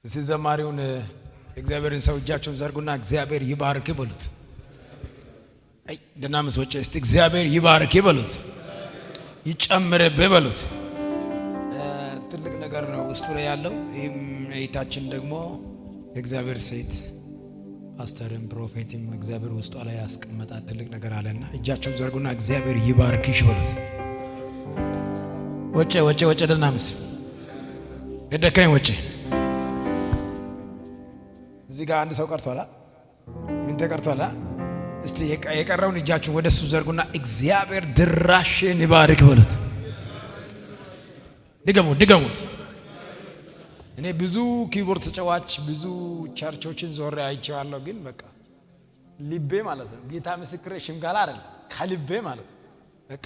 እስቲ ዘማሪውን እግዚአብሔርን ሰው እጃቸውን ዘርጉና እግዚአብሔር ይባርክ በሉት። አይ ደናምስ ወጪ እስቲ እግዚአብሔር ይባርክ በሉት፣ ይጨምርብህ በሉት። ትልቅ ነገር ነው ውስጡ ላይ ያለው። ይህም እይታችን ደግሞ የእግዚአብሔር ሴት ፓስተርም ፕሮፌትም እግዚአብሔር ውስጧ ላይ ያስቀመጣት ትልቅ ነገር አለና እጃቸውን ዘርጉና እግዚአብሔር ይባርክሽ በሉት። ወጪ ደናምስ ገደከኝ ወጪ እዚህ ጋር አንድ ሰው ቀርቷላ። ምን ተቀርቷላ? እስቲ የቀረውን እጃችሁን ወደሱ ዘርጉና እግዚአብሔር ድራሽን ይባርክ በሉት። ድገሙት። እኔ ብዙ ኪቦርድ ተጫዋች ብዙ ቸርቾችን ዞሬ አይቼዋለሁ፣ ግን በቃ ልቤ ማለት ነው ጌታ ምስክሬ ሽምጋላ አይደለም ከልቤ ማለት ነው። በቃ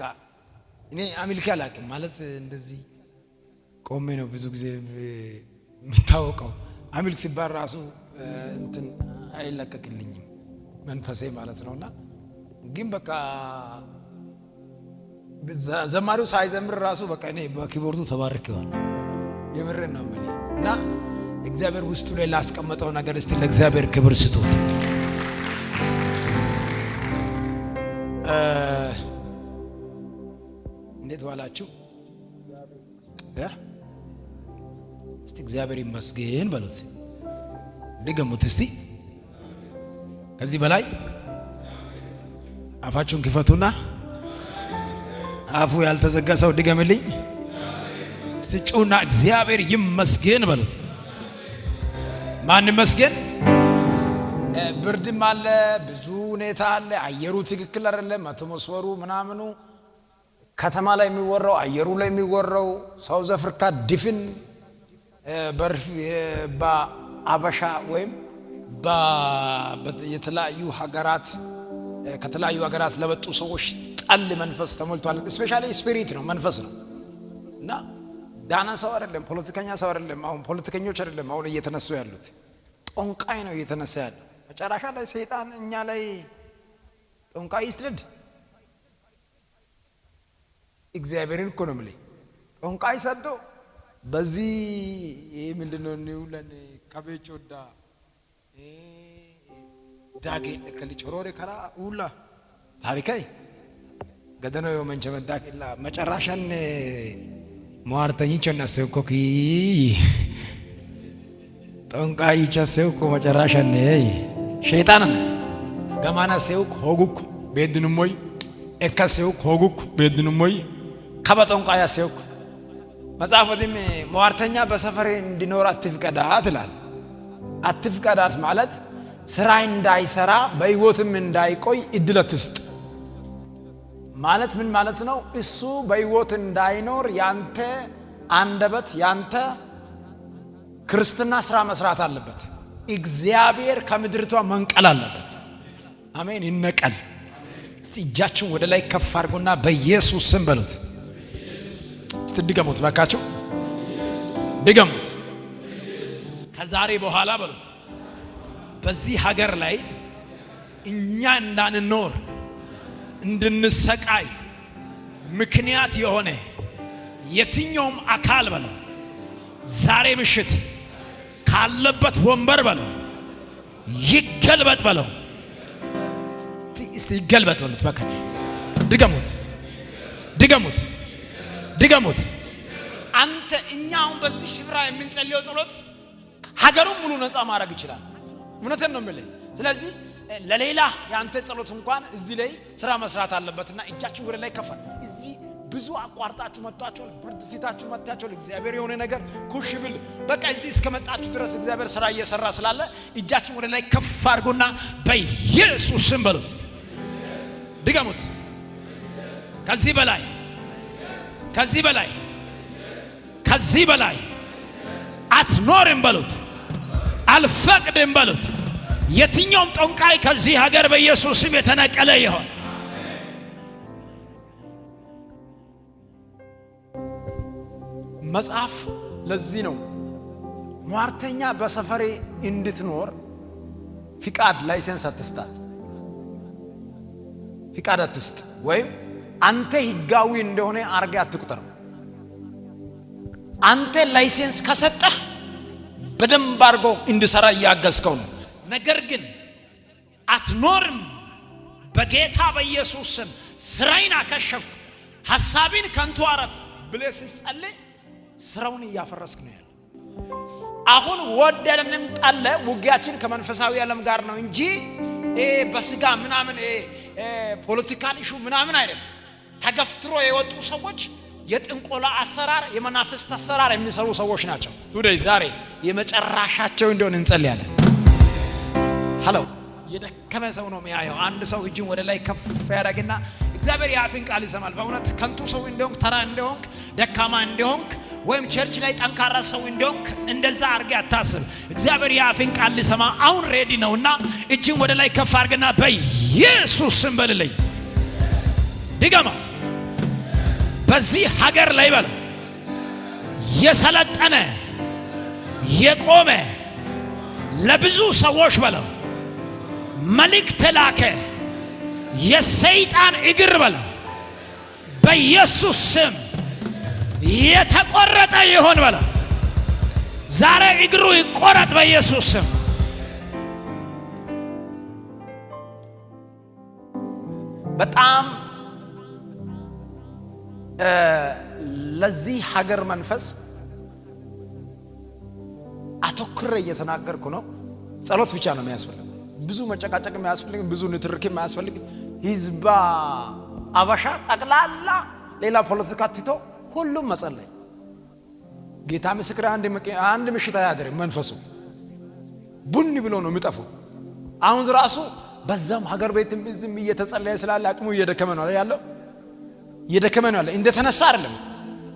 እኔ አምልኬ አላውቅም ማለት እንደዚህ ቆሜ ነው ብዙ ጊዜ የምታወቀው። አምልክ ሲባል ራሱ እንትን አይለቀቅልኝም መንፈሴ ማለት ነውና፣ ግን በቃ ዘማሪው ሳይዘምር ራሱ በቃ እኔ በኪቦርዱ ተባርኬዋል። የምሬን ነው የምልህ። እና እግዚአብሔር ውስጡ ላይ ላስቀመጠው ነገር እስቲ ለእግዚአብሔር ክብር ስጡት። እንዴት ዋላችሁ? እስቲ እግዚአብሔር ይመስገን በሉት። ድገሙት እስቲ። ከዚህ በላይ አፋችሁን ክፈቱና አፉ ያልተዘጋ ሰው ድገምልኝ እስቲ። ጩና እግዚአብሔር ይመስገን በሉት። ማን ይመስገን? ብርድም አለ፣ ብዙ ሁኔታ አለ፣ አየሩ ትክክል አይደለም፣ አትሞስፈሩ ምናምኑ፣ ከተማ ላይ የሚወራው አየሩ ላይ የሚወራው ሳውዝ አፍሪካ ዲፍን በአበሻ ወይም የተለያዩ ሀገራት ከተለያዩ ሀገራት ለመጡ ሰዎች ጠል መንፈስ ተሞልቷል። ስፔሻሊ ስፒሪት ነው መንፈስ ነው እና ዳና ሰው አይደለም፣ ፖለቲከኛ ሰው አይደለም። አሁን ፖለቲከኞች አይደለም አሁን እየተነሱ ያሉት፣ ጦንቃይ ነው እየተነሳ ያለው። መጨረሻ ላይ ሰይጣን እኛ ላይ ጦንቃይ ይስደድ። እግዚአብሔርን እኮ ነው የምልህ። ጦንቃይ ሰዶ በዚህ ምንድነው ኒውለን ከቤቾዳ ዳጌ ከልቾሮሬ ከራ ሁላ ታሪካይ ገደኖ የመንቸመ ዳቂላ መጨረሻን ሟርተኝቸና ሰውኮኪ ጦንቃይ ቸሰውኮ መጨረሻን ሸይጣን ገማና ሰውኮ ሆጉኩ ቤድንሞይ ኤካሰውኮ ሆጉኩ ቤድንሞይ ከበጦንቃያ ሰውኮ መጽሐፉም ሟርተኛ በሰፈሬ እንዲኖር አትፍቀዳት ይላል። አትፍቀዳት ማለት ስራ እንዳይሰራ በህይወትም እንዳይቆይ እድል አትስጥ ማለት ምን ማለት ነው? እሱ በህይወት እንዳይኖር ያንተ አንደበት ያንተ ክርስትና ስራ መስራት አለበት። እግዚአብሔር ከምድርቷ መንቀል አለበት። አሜን። ይነቀል። እስቲ እጃችሁን ወደ ላይ ከፍ አድርጉና በኢየሱስ ስም በሉት። እስቲ ድገሙት ባካችሁ፣ ድገሙት። ከዛሬ በኋላ በሉት በዚህ ሀገር ላይ እኛ እንዳንኖር እንድንሰቃይ ምክንያት የሆነ የትኛውም አካል በለው ዛሬ ምሽት ካለበት ወንበር በለው ይገልበጥ በለው። እስቲ ይገልበጥ በሉት ባካችሁ። ድገሙት። አንተ እኛው በዚህ ሽፍራ የምንጸልየው ጸሎት ሀገሩን ሙሉ ነፃ ማድረግ ይችላል። እውነትን ነው የምልህ። ስለዚህ ለሌላ ያንተ ጸሎት እንኳን እዚህ ላይ ስራ መስራት አለበትና እጃችን ወደ ላይ ከፋ። እዚህ ብዙ አቋርጣችሁ መጣችሁ፣ ብርድ ፊታችሁ መጣችሁ። እግዚአብሔር የሆነ ነገር ኩሽ ብል በቃ እዚህ እስከመጣችሁ ድረስ እግዚአብሔር ስራ እየሰራ ስላለ እጃችን ወደ ላይ ከፍ አድርጉና በኢየሱስ ስም በሉት። ድገሙት። ከዚህ በላይ አትኖርም በሉት። አልፈቅድም በሉት። የትኛውም ጦንቃይ ከዚህ ሀገር በኢየሱስ ስም የተነቀለ ይሆን። መጽሐፍ ለዚህ ነው ሟርተኛ በሰፈሬ እንድትኖር ፍቃድ ላይሰንስ አትስጣት። ፍቃድ አትስጥ፣ ወይም አንተ ህጋዊ እንደሆነ አርጋ አትቁጠር። አንተ ላይሰንስ ከሰጠህ በደንብ አድርጎ እንዲሰራ እያገዝከው ነው። ነገር ግን አትኖርም። በጌታ በኢየሱስ ስም ስራዬን አከሸፍኩ፣ ሐሳቤን ከንቱ አረኩ ብለህ ስትጸልይ ስራውን እያፈረስክ ነው ያለው። አሁን ወደደንም ጠለ ውጊያችን ከመንፈሳዊ ዓለም ጋር ነው እንጂ በስጋ ምናምን ፖለቲካል ኢሹ ምናምን አይደለም። ተገፍትሮ የወጡ ሰዎች የጥንቆላ አሰራር፣ የመናፍስት አሰራር የሚሰሩ ሰዎች ናቸው። ቱዴይ ዛሬ የመጨረሻቸው እንደሆነ እንጸልያለን። ሃሎ የደከመ ሰው ነው የሚያየው። አንድ ሰው እጁን ወደ ላይ ከፍ ያደርግና እግዚአብሔር የአፍን ቃል ይሰማል። በእውነት ከንቱ ሰው እንደሆንክ፣ ተራ እንደሆንክ፣ ደካማ እንደሆንክ ወይም ቸርች ላይ ጠንካራ ሰው እንደሆንክ እንደዛ አድርገህ አታስብ። እግዚአብሔር የአፍን ቃል ሊሰማ አሁን ሬዲ ነውና እጅን ወደ ላይ ከፍ አድርግና በኢየሱስ ስም በልልኝ። ድገማ። በዚህ ሀገር ላይ በለው የሰለጠነ የቆመ ለብዙ ሰዎች በለው መልእክት ላከ የሰይጣን እግር በለው በኢየሱስ ስም የተቆረጠ ይሆን በለው። ዛሬ እግሩ ይቆረጥ በኢየሱስ ስም። በጣም ለዚህ ሀገር መንፈስ አተኩሬ እየተናገርኩ ነው። ጸሎት ብቻ ነው የሚያስፈልገው። ብዙ መጨቃጨቅ የማያስፈልግ፣ ብዙ ንትርክ የማያስፈልግ። ህዝባ አበሻ ጠቅላላ ሌላ ፖለቲካ ትቶ ሁሉም መጸለይ። ጌታ ምስክር አንድ ምሽት አያድርም። መንፈሱ ቡኒ ብሎ ነው የሚጠፉ። አሁን ራሱ በዛም ሀገር ቤትም እዚህም እየተጸለየ ስላለ አቅሙ እየደከመ ነው ያለው። እየደከመ ነው ያለው። እንደተነሳ አይደለም።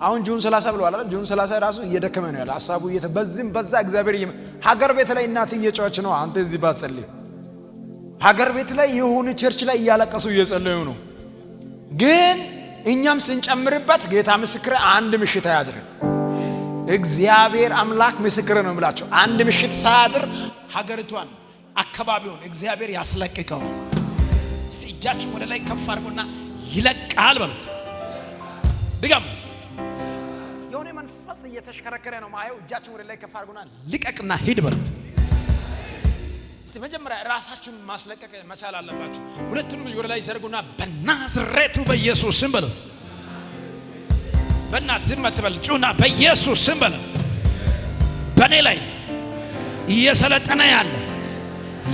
አሁን ጁን 30 ብለዋል አይደል? ጁን 30 ራሱ እየደከመ ነው ያለው። ሐሳቡ በዚህም በዛ እግዚአብሔር ሀገር ቤት ላይ እናት እየጮኸች ነው። አንተ እዚህ ባጸልይ ሀገር ቤት ላይ የሆነ ቸርች ላይ እያለቀሱ እየጸለዩ ነው። ግን እኛም ስንጨምርበት ጌታ ምስክር አንድ ምሽት አያድርም። እግዚአብሔር አምላክ ምስክር ነው የምላቸው። አንድ ምሽት ሳያድር ሀገሪቷን አካባቢውን እግዚአብሔር ያስለቅቀዋል። እስቲ እጃችሁ ወደ ላይ ከፍ አድርጉና ይለቃል በሉት። ድገም። የሆነ መንፈስ እየተሽከረከረ ነው ማየው። እጃችሁ ወደ ላይ ከፍ አድርጉና ልቀቅና ሂድ በሉት። እስቲ መጀመሪያ ራሳችሁን ማስለቀቅ መቻል አለባችሁ። ሁለቱንም ወደ ላይ ዘርጉና በናዝሬቱ በኢየሱስ ስም በሉት። በእናት ዝም አትበል፣ ጩና በኢየሱስ ስም በሉት። በእኔ ላይ እየሰለጠነ ያለ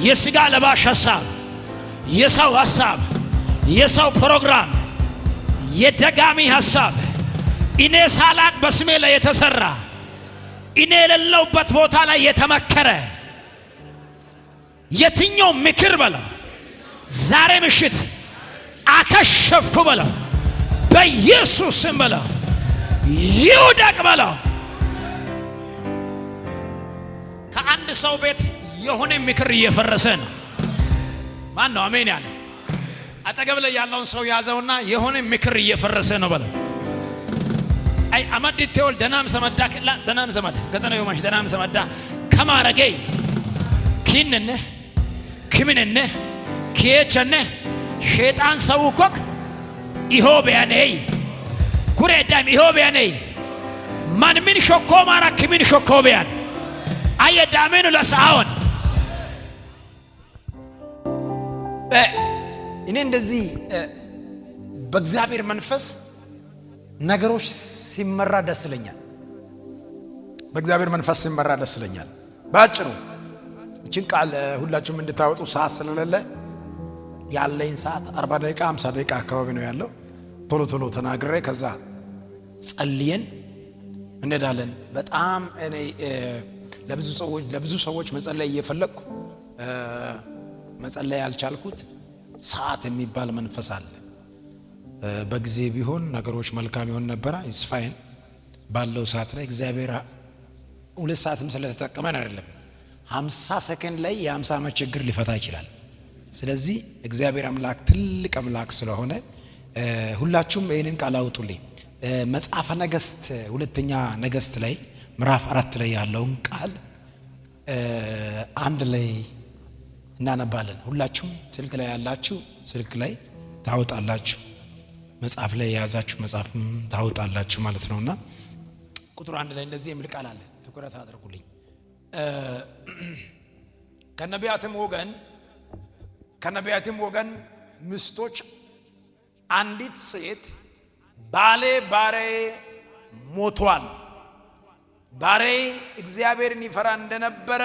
የሥጋ ለባሽ ሐሳብ፣ የሰው ሐሳብ፣ የሰው ፕሮግራም፣ የደጋሚ ሐሳብ እኔ ሳላቅ በስሜ ላይ የተሰራ እኔ የሌለውበት ቦታ ላይ የተመከረ የትኛው ምክር በለው ዛሬ ምሽት አከሸፍኩ በለው በኢየሱስ ስም በለው ይውደቅ በለው። ከአንድ ሰው ቤት የሆነ ምክር እየፈረሰ ነው። ማን ነው አሜን ያለ? አጠገብ ላይ ያለውን ሰው ያዘውና የሆነ ምክር እየፈረሰ ነው በለው። አይ አማድ ተወል ደናም ሰመዳ ከላ ደናም ሰመዳ ገጠናው ማሽ ደናም ሰመዳ ከማረገይ ኪንነ ክምንነ ከየቸነ ሸይጣን ሰው ኮክ ኢሆቢያኔይ ኩሬዳም ኢሆቢያኔይ ማን ምን ሾኮ ማራ ክምን ሾኮቢያን አየዳሜኑ ለሳውን እኔ እንደዚህ በእግዚአብሔር መንፈስ ነገሮች ሲመራ ደስ ይለኛል። በእግዚአብሔር መንፈስ ሲመራ ደስ ይለኛል። ባጭሩ እቺን ቃል ሁላችሁም እንድታወጡ ሰዓት ስለሌለ ያለኝ ሰዓት 40 ደቂቃ 50 ደቂቃ አካባቢ ነው ያለው። ቶሎ ቶሎ ተናግሬ ከዛ ጸልየን እንሄዳለን። በጣም እኔ ለብዙ ሰዎች መጸለይ እየፈለግኩ መጸለይ ያልቻልኩት ሰዓት የሚባል መንፈስ አለ። በጊዜ ቢሆን ነገሮች መልካም ይሆን ነበር። ይስፋይን ባለው ሰዓት ላይ እግዚአብሔር 2 ሰዓትም ስለተጠቀመን አይደለም 50 ሰከንድ ላይ የ50 ዓመት ችግር ሊፈታ ይችላል። ስለዚህ እግዚአብሔር አምላክ ትልቅ አምላክ ስለሆነ ሁላችሁም ይሄንን ቃል አውጡልኝ። መጽሐፈ ነገሥት ሁለተኛ ነገሥት ላይ ምዕራፍ 4 ላይ ያለውን ቃል አንድ ላይ እናነባለን። ሁላችሁም ስልክ ላይ ያላችሁ ስልክ ላይ ታውጣላችሁ፣ መጽሐፍ ላይ የያዛችሁ መጽሐፍም ታውጣላችሁ ማለት ነውና ቁጥር 1 ላይ እንደዚህ የሚል ቃል አለ። ትኩረት አድርጉልኝ። ከነቢያትም ወገን ምስቶች አንዲት ሴት ባሪያዬ ሞቷል፣ ባሪያዬ እግዚአብሔርን ይፈራ እንደነበረ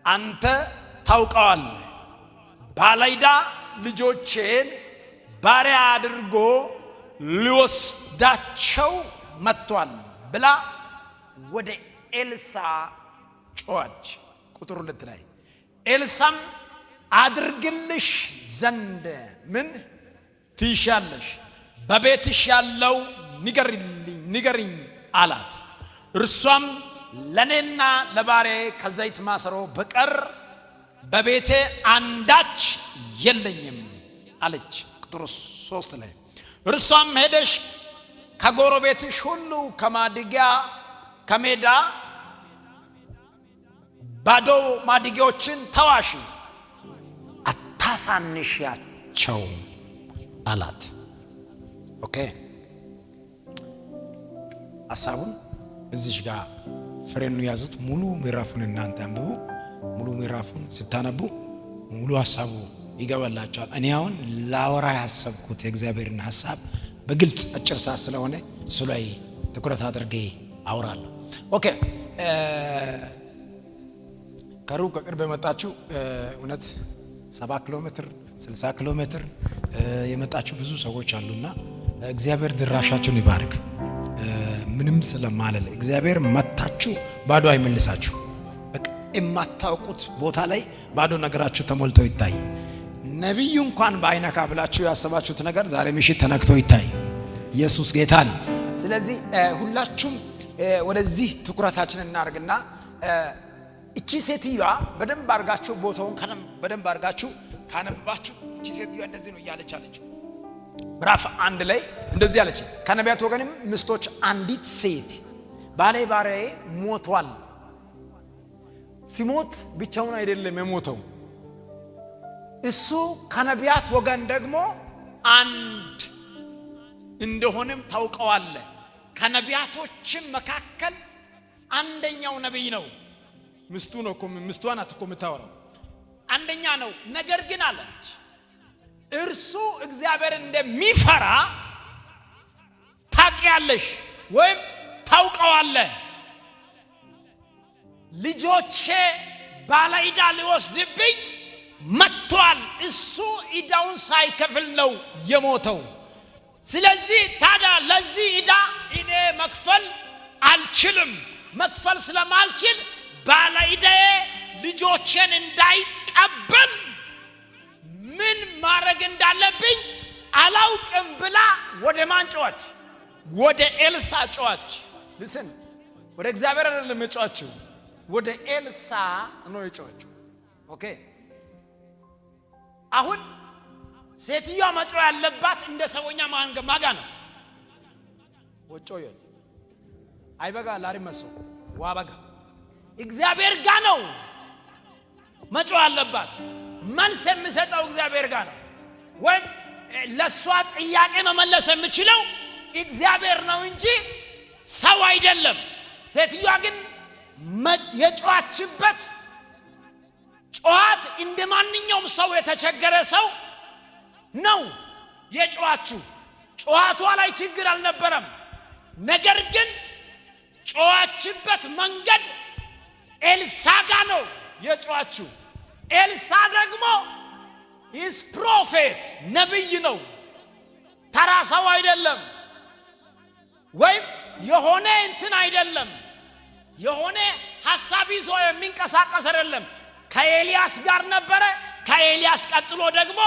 አንተ ታውቀዋል፣ ባለዕዳ ልጆቼን ባሪያ አድርጎ ሊወስዳቸው መጥቷል ብላ ወደ ኤልሳ ጮኸች። ቁጥር 2 ላይ ኤልሳም አድርግልሽ ዘንድ ምን ትሻለሽ? በቤትሽ ያለው ንገሪኝ አላት። እርሷም ለኔና ለባሪያዬ ከዘይት ማሰሮ በቀር በቤቴ አንዳች የለኝም አለች። ቁጥር 3 ላይ እርሷም ሄደሽ ከጎረቤትሽ ሁሉ ከሜዳ ባዶ ማድጋዎችን ተዋሺ፣ አታሳንሺያቸው አላት። ኦኬ ሐሳቡን እዚህ ጋር ፍሬኑ ያዙት። ሙሉ ምዕራፉን እናንተ አንብቡ። ሙሉ ምዕራፉን ስታነቡ ሙሉ ሐሳቡ ይገባላችኋል። እኔ አሁን ላወራ ያሰብኩት የእግዚአብሔርን ሐሳብ በግልጽ አጭር ሰዓት ስለሆነ እሱ ላይ ትኩረት አድርጌ አወራለሁ። ኦኬ ከሩቅ ከቅርብ የመጣችሁ እውነት 70 ኪሎ ሜትር 60 ኪሎ ሜትር የመጣችሁ ብዙ ሰዎች አሉና እግዚአብሔር ድራሻችሁን ይባርክ። ምንም ስለማለል እግዚአብሔር መታችሁ ባዶ አይመልሳችሁ። በቃ የማታውቁት ቦታ ላይ ባዶ ነገራችሁ ተሞልቶ ይታይ። ነብዩ እንኳን በአይነካ ብላችሁ ያሰባችሁት ነገር ዛሬ ምሽት ተነክቶ ይታይ። ኢየሱስ ጌታ ነው። ስለዚህ ሁላችሁም ወደዚህ ትኩረታችንን እናርግና እቺ ሴትዮዋ በደንብ አርጋችሁ ቦታውን በደንብ አርጋችሁ ካነባችሁ እቺ ሴትዮዋ እንደዚህ ነው እያለች አለች። ምዕራፍ 1 ላይ እንደዚህ አለች። ከነቢያት ወገንም ምስቶች አንዲት ሴት ባሪያዬ ሞቷል። ሲሞት ብቻውን አይደለም የሞተው፣ እሱ ከነቢያት ወገን ደግሞ አንድ እንደሆነም ታውቀዋለ። ከነቢያቶችም መካከል አንደኛው ነብይ ነው። ምስቱ ነው እኮ ምስቷ ናት እኮ የምታወራው። አንደኛ ነው። ነገር ግን አለች እርሱ እግዚአብሔር እንደሚፈራ ታውቂያለሽ ወይም ታውቀዋለህ። ልጆቼ ባለዕዳ ሊወስድብኝ መጥቷል። እሱ ዕዳውን ሳይከፍል ነው የሞተው። ስለዚህ ታዲያ ለዚህ ዕዳ እኔ መክፈል አልችልም። መክፈል ስለማልችል ባለዕዳዬ ልጆቼን እንዳይቀበል ምን ማድረግ እንዳለብኝ አላውቅም ብላ ወደ ማን ጮኸች? ወደ ኤልሳ ጮኸች። ልስን ወደ እግዚአብሔር አይደለም የጮኸችው፣ ወደ ኤልሳ ነው የጮኸችው። ኦኬ አሁን ሴትዮዋ መጮህ ያለባት እንደ ሰውኛ ማጋ ነው። ወጮየ አይበጋ ላሪመሰው ዋበጋ እግዚአብሔር ጋር ነው መጮህ ያለባት። መልስ የሚሰጠው እግዚአብሔር ጋር ነው። ወይም ለሷ ጥያቄ መመለስ የሚችለው እግዚአብሔር ነው እንጂ ሰው አይደለም። ሴትዮዋ ግን የጮኸችበት ጮኸት እንደ ማንኛውም ሰው የተቸገረ ሰው ነው የጮኸችው። ጮኸቷ ላይ ችግር አልነበረም። ነገር ግን ጮኸችበት መንገድ ኤልሳ ጋር ነው የጮኸችው። ኤልሳ ደግሞ ኢስ ፕሮፌት ነብይ ነው፣ ተራ ሰው አይደለም። ወይም የሆነ እንትን አይደለም፣ የሆነ ሐሳብ ይዞ የሚንቀሳቀስ አይደለም። ከኤልያስ ጋር ነበረ። ከኤልያስ ቀጥሎ ደግሞ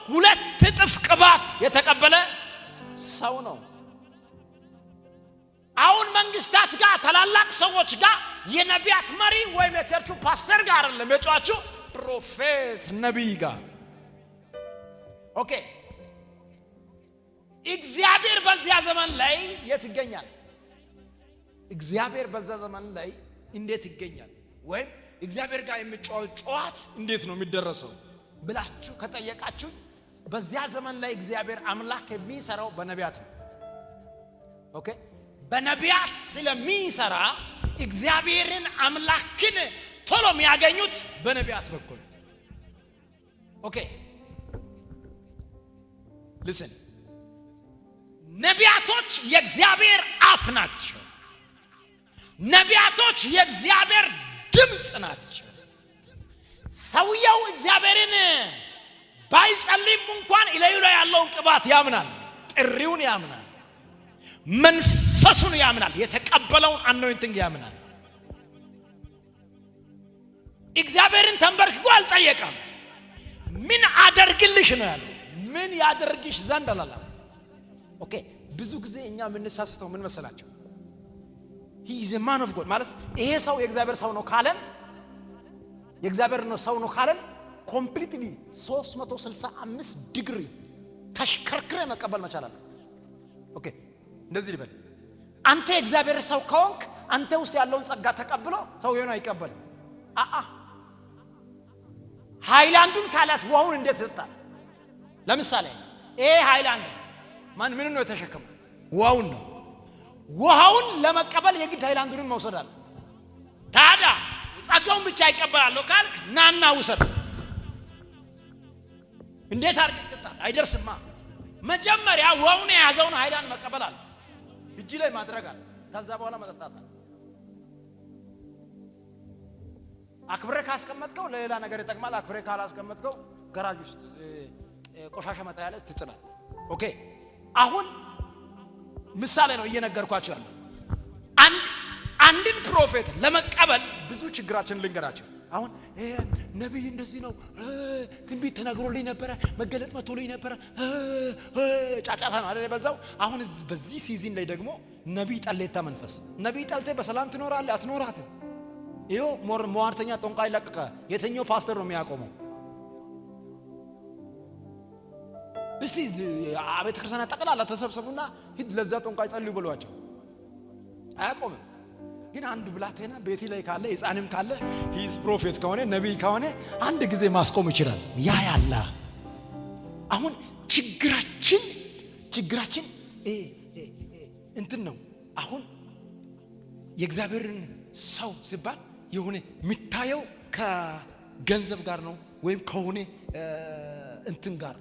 2 እጥፍ ቅባት የተቀበለ ሰው ነው። አሁን መንግስታት ጋር ታላላቅ ሰዎች ጋር የነቢያት መሪ ወይም የቸርቹ ፓስተር ጋር አይደለም የጮኸችው፣ ፕሮፌት ነቢይ ጋር። ኦኬ እግዚአብሔር በዚያ ዘመን ላይ የት ይገኛል? እግዚአብሔር በዛ ዘመን ላይ እንዴት ይገኛል? ወይም እግዚአብሔር ጋር የሚጮህ ጮኸት እንዴት ነው የሚደረሰው ብላችሁ ከጠየቃችሁ በዚያ ዘመን ላይ እግዚአብሔር አምላክ የሚሰራው በነቢያት ነው። ኦኬ በነቢያት ስለሚሰራ እግዚአብሔርን አምላክን ቶሎ የሚያገኙት በነቢያት በኩል። ኦኬ listen ነቢያቶች የእግዚአብሔር አፍ ናቸው። ነቢያቶች የእግዚአብሔር ድምጽ ናቸው። ሰውየው እግዚአብሔርን ባይጸልይም እንኳን ኢላዩ ላይ ያለውን ቅባት ያምናል፣ ጥሪውን ያምናል፣ መንፈሱን ያምናል፣ የተቀበለውን አኖይንቲንግ ያምናል። እግዚአብሔርን ተንበርክኮ አልጠየቀም። ምን አደርግልሽ ነው ያለው፣ ምን ያደርግሽ ዘንድ አላለም። ኦኬ ብዙ ጊዜ እኛ የምንሳስተው ምን መሰላችሁ? he is a man of God ማለት ይሄ ሰው የእግዚአብሔር ሰው ነው ካለን፣ የእግዚአብሔር ነው ሰው ነው ካለን ኮምፕሊትሊ 365 ዲግሪ ተሽከርክረ መቀበል መቻል አለ። ኦኬ እንደዚህ ልበል፣ አንተ የእግዚአብሔር ሰው ከሆንክ አንተ ውስጥ ያለውን ጸጋ ተቀብሎ ሰው የሆነ አይቀበልም። ሃይላንዱን ካላስ ውሃውን እንዴት ይጠጣል? ለምሳሌ ይሄ ሃይላንድ ምን ነው የተሸከመው? ውሃውን ነው። ውሃውን ለመቀበል የግድ ሃይላንዱን መውሰድ አለ። ታዲያ ጸጋውን ብቻ ይቀበላለሁ ካልክ ናና ውሰድ። እንዴት አድርገህ ይጠጣል? አይደርስማ። መጀመሪያ ውሃውን የያዘውን ሃይላንድ መቀበል አለ፣ እጅ ላይ ማድረግ አለ፣ ከዛ በኋላ መጠጣት አለ። አክብሬ ካስቀመጥከው ለሌላ ነገር ይጠቅማል። አክብሬ ካላስቀመጥከው ገራጅ ውስጥ ቆሻሻ መጣያ ላይ ትጥላል። ኦኬ አሁን ምሳሌ ነው እየነገርኳቸው ያለው። አንድን ፕሮፌት ለመቀበል ብዙ ችግራችን ልንገራቸው። አሁን ነብይ እንደዚህ ነው፣ ትንቢት ተነግሮልኝ ነበር፣ መገለጥ መጥቶልኝ ነበር፣ ጫጫታ ነው አይደል በዛው። አሁን በዚህ ሲዝን ላይ ደግሞ ነብይ ጠሌታ መንፈስ፣ ነብይ ጠልቴ በሰላም ትኖራለህ አትኖራትም? ይሄው ሟርተኛ ጦንቃይ ለቀቀ። የትኛው ፓስተር ነው የሚያቆመው? እስቲ አቤተ ክርስቲያን ጠቅላላ ተሰብሰቡና ሂድ ለዛ ጦንቃይ ጸልዩ ብሏቸው። አያቆምም። ግን አንዱ ብላቴና ቤቲ ላይ ካለ ሕፃንም ካለ ሂስ ፕሮፌት ከሆነ ነብይ ከሆነ አንድ ጊዜ ማስቆም ይችላል። ያ ያላ አሁን ችግራችን እንትን ነው። አሁን የእግዚአብሔርን ሰው ሲባል የሆነ የሚታየው ከገንዘብ ጋር ነው ወይም ከሆነ እንትን ጋር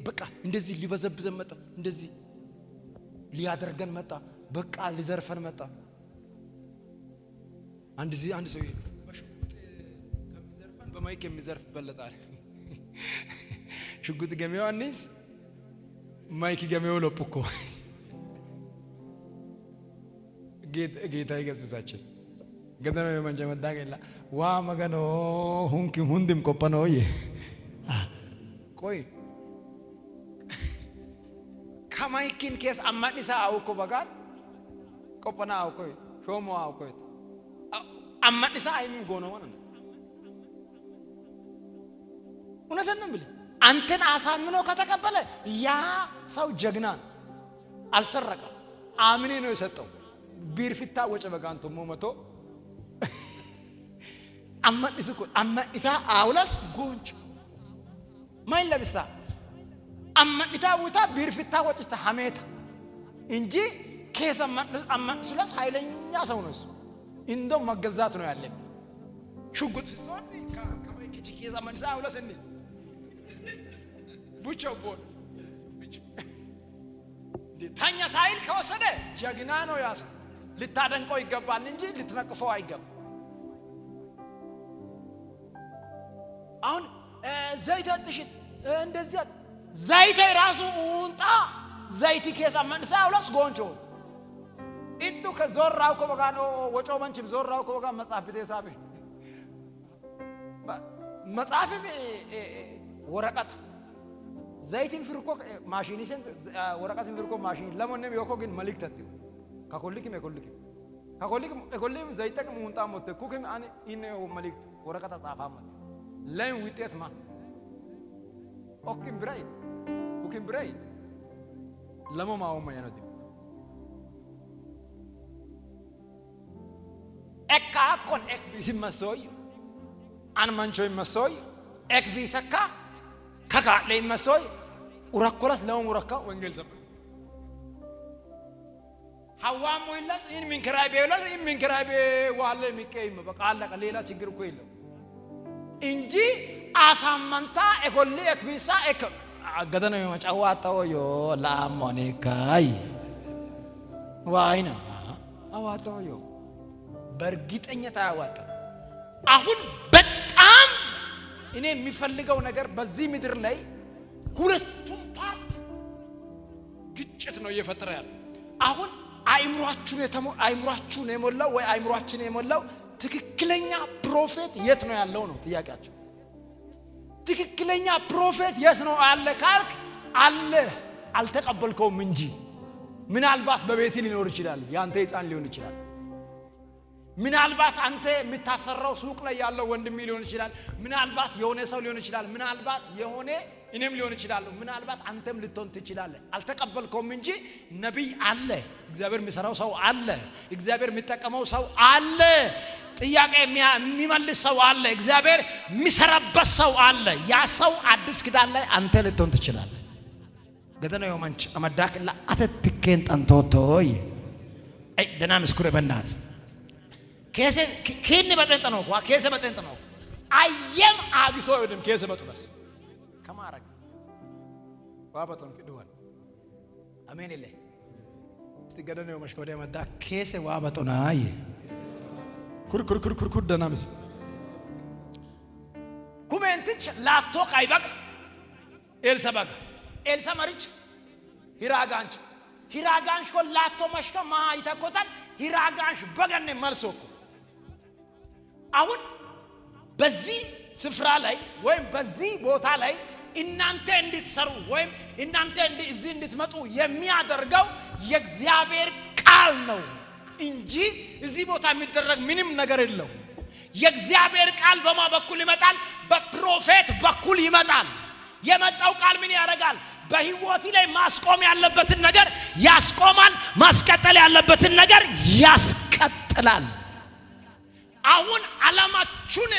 በቃ እንደዚህ ሊበዘብዘን መጣ፣ እንደዚህ ሊያደርገን መጣ፣ በቃ ሊዘርፈን መጣ። አንድ ሰው ከሚዘርፈን በማይክ የሚዘርፍ በለጣል። ሽጉጥ ገሜው አንስ ማይክ ገሜው ለጥቆ ጌታ ይገስጻችን ገደና የማንጀ መዳገላ ዋ መገኖ ሁንዲም ቆපነው ቆይ ከማይኪን ኬስ አማዲሳ አውኮ በጋል ቆපና አውኮ ሾሞ አውኮ አማዲሳ አይምን ጎኖ ማለት እውነትን ነው የምልህ። አንተን አሳምኖ ከተቀበለ ያ ሰው ጀግና አልሰረቀም፣ አምኔ ነው የሰጠው። ቢርፍታ ወጨ በጋንቶ ሞመቶ አማዲሳ አውላስ ጎንች ማይ ለብሳ አማዲታ ወታ ቢርፍታ ወጭታ ሐሜታ እንጂ ኬስ አማዲሱላስ ኃይለኛ ሰው ነው እሱ። እንደው መገዛት ነው ያለ ሽጉጥ ፍሶን ከማይኪ ኬስ አማዲሳ አውላስ እንዴ ቡቻው ቦል ታኛ ሳይል ከወሰደ ጀግና ነው ያሰ። ልታደንቀው ይገባል እንጂ ልትነቅፈው አይገባም። አሁን ዘይት አጥሽት እንደዚህ ዘይት ራሱ ኡንጣ ዘይት ኬስ አማዲሳ አውላስ ጎንቾ ኢቱ ከዞራው ኮበጋኖ ወጮ መንችም ዞራው ኮበጋ መጽሐፍ ቢተሳበ መጽሐፍ ወረቀት ዘይትን ፍርኮ ማሽኒ ሰን ወረቀትን ፍርኮ ማሽኒ ለሞንም yoko ግን መልእክት ካኮሊክም ኤኮሊክም ዘይተከም ሙንጣ ሞተ ኩክም አን ኢነ መልእክት ወረቀት ጻፋማ ላይን ውጤት ማ ኦኪም ብራይ ኩክም ብራይ ለሞማው ማያነቲ ኤካ ኮን ኤክ ቢስመሶይ አን ማንቾይ መሶይ ኤክ ቢሰካ ከካ ለይመሶይ ኡራኮላት ነው ኡራካ ወንጌል ሰበ ሐዋም ወይላስ ኢን ምን ክራይ ቤውላስ ኢን ምን ክራይ ቤዋለ ሚቀይም በቃ አለቀ። ሌላ ችግር እኮ የለም እንጂ አሳመንታ እኮሊ እክቢሳ እክ አገደነ መጫዋታው ዮ ላሞኔካይ ዋይና አዋጣው ዮ በርግጠኝነት አያዋጣ። አሁን በጣም እኔ የሚፈልገው ነገር በዚህ ምድር ላይ ሁለቱም ፓርት ግጭት ነው እየፈጠረ ያለው። አሁን አይምሯችሁን የሞላው ወይ አይምሯችን የሞላው ትክክለኛ ፕሮፌት የት ነው ያለው ነው ጥያቄያቸው። ትክክለኛ ፕሮፌት የት ነው አለ ካልክ አለ አልተቀበልከውም እንጂ ምናልባት በቤት ሊኖር ይችላል፣ ያንተ ሕፃን ሊሆን ይችላል። ምናልባት አንተ የምታሰራው ሱቅ ላይ ያለው ወንድም ሊሆን ይችላል። ምናልባት የሆነ ሰው ሊሆን ይችላል። ምናልባት የሆነ እኔም ሊሆን ይችላል። ምናልባት አንተም ልትሆን ትችላለህ። አልተቀበልከውም እንጂ ነብይ አለ፣ እግዚአብሔር የሚሰራው ሰው አለ፣ እግዚአብሔር የሚጠቀመው ሰው አለ፣ ጥያቄ የሚመልስ ሰው አለ፣ እግዚአብሔር የሚሰራበት ሰው አለ። ያ ሰው አዲስ ኪዳን ላይ አንተ ልትሆን ትችላለህ። ገደና የማንች አመዳክላ አተትከን ጠንቶቶይ አይ ደና መስኩረ በእናት ከሰ ከነ በጠንጥ ነው ዋ ከሰ በጠንጥ ነው አየም አግሶ ይወድም ከሰ በጥበስ ከማረግ ዋበቶን ከዱዋል አሜን ኢለ እስቲ ገደና የማሽ ከወደ መዳ ከሰ ዋበቶና አይ ኩር ደና መስ ኩሜንትች ላቶ ካይበቅ ኤልሰበጋ ኤልሳ መሪች ሂራጋንሽ ኮላቶ መሽከ ማይተኮታል ሂራጋንሽ በገነ መልሶኮ አሁን በዚህ ስፍራ ላይ ወይም በዚህ ቦታ ላይ እናንተ እንድትሰሩ ወይም እናንተ እዚህ እንድትመጡ የሚያደርገው የእግዚአብሔር ቃል ነው እንጂ እዚህ ቦታ የሚደረግ ምንም ነገር የለው። የእግዚአብሔር ቃል በማ በኩል ይመጣል? በፕሮፌት በኩል ይመጣል። የመጣው ቃል ምን ያደርጋል? በህይወት ላይ ማስቆም ያለበትን ነገር ያስቆማል፣ ማስቀጠል ያለበትን ነገር ያስቀጥላል። አሁን ዓላማችሁን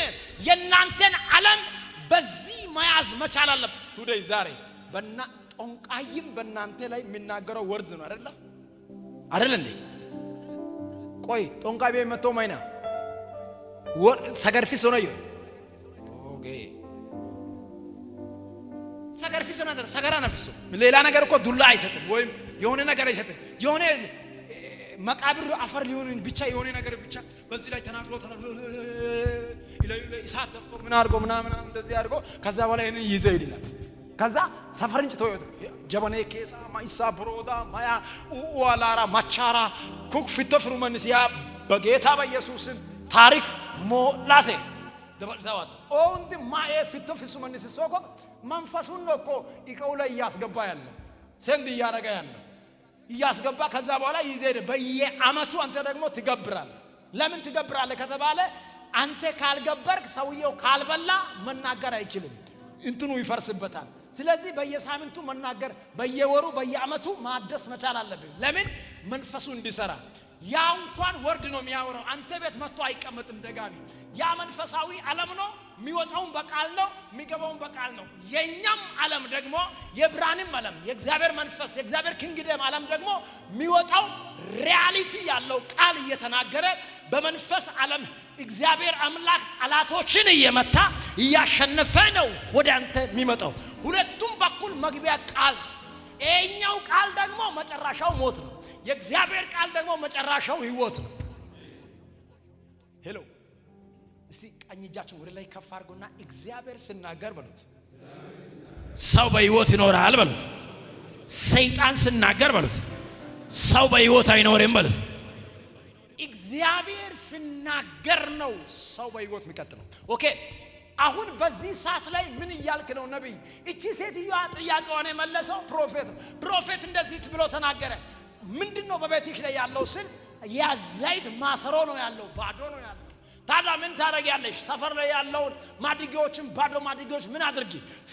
የናንተን ዓለም በዚህ መያዝ መቻል አለበት። ቱዴይ ዛሬ ጦንቃይም በእናንተ ላይ የሚናገረው ወርድ ነው አይደል እንዴ? ቆይ ጦንቃይ ቤት መጥቶ ማይና ሰገርፊስ ሆነ ይው ኦኬ ሰገርፊስ ሆነ ሰገራ ነፍሱ ሌላ ነገር እኮ ዱላ አይሰጥም ወይም የሆነ ነገር አይሰጥም። የሆነ መቃብር አፈር ሊሆን ብቻ የሆነ ነገር ብቻ በዚህ ላይ ተናግሮ ይለይ ኢሳት ደፍቶ ምን አድርጎ ምናምን እንደዚህ አድርጎ ከዛ በኋላ ይሄንን ይዘው ይላል። ከዛ ሰፈርንጭ ተወደ ጀበኔ ኬሳ ማይሳ ብሮዳ ማያ ወላራ ማቻራ ኩክ ፍተፍሩ መንሲያ በጌታ በኢየሱስ ታሪክ ሞላቴ ደባልታዋት ኦንድ ማኤ ፍተፍሱ መንሲ ሶኮ መንፈሱን ነው እኮ ይቀው ላይ ያስገባ ያለ ሰንድ ያረጋ ያለ ያስገባ ከዛ በኋላ ይዘደ በየአመቱ አንተ ደግሞ ትገብራለህ። ለምን ትገብራለህ ከተባለ አንተ ካልገበርክ ሰውየው ካልበላ መናገር አይችልም፣ እንትኑ ይፈርስበታል። ስለዚህ በየሳምንቱ መናገር፣ በየወሩ በየአመቱ ማደስ መቻል አለብህ። ለምን መንፈሱ እንዲሰራ። ያ እንኳን ወርድ ነው የሚያወራው፣ አንተ ቤት መጥቶ አይቀመጥም ደጋሚ። ያ መንፈሳዊ ዓለም ነው፣ የሚወጣውን በቃል ነው፣ የሚገባውን በቃል ነው። የኛም ዓለም ደግሞ የብርሃንም ዓለም የእግዚአብሔር መንፈስ የእግዚአብሔር ኪንግደም ዓለም ደግሞ የሚወጣው ሪያሊቲ ያለው ቃል እየተናገረ በመንፈስ ዓለም እግዚአብሔር አምላክ ጠላቶችን እየመታ እያሸነፈ ነው ወደ አንተ የሚመጣው። ሁለቱም በኩል መግቢያ ቃል፣ የኛው ቃል ደግሞ መጨረሻው ሞት ነው። የእግዚአብሔር ቃል ደግሞ መጨረሻው ህይወት ነው። ሄሎ እስቲ ቀኝ እጃችሁን ወደ ላይ ከፍ አድርጉና እግዚአብሔር ሲናገር በሉት ሰው በህይወት ይኖራል በሉት። ሰይጣን ሲናገር በሉት ሰው በህይወት አይኖርም በሉት። እግዚአብሔር ሲናገር ነው ሰው በህይወት የሚቀጥለው። ኦኬ አሁን በዚህ ሰዓት ላይ ምን ይያልክ ነው ነብይ? እቺ ሴትዮዋ ጥያቄዋን የመለሰው ፕሮፌት ነው። ፕሮፌት እንደዚህ ብሎ ተናገረ። ምንድነው በቤትሽ ላይ ያለው ስል ያ ዘይት ማሰሮ ነው ያለው፣ ባዶ ነው ያለው። ታዲያ ምን ታረጊያለሽ? ሰፈር ላይ ያለውን ማድጊዎችን ባዶ ማድጊዎች ምን አድርጊ?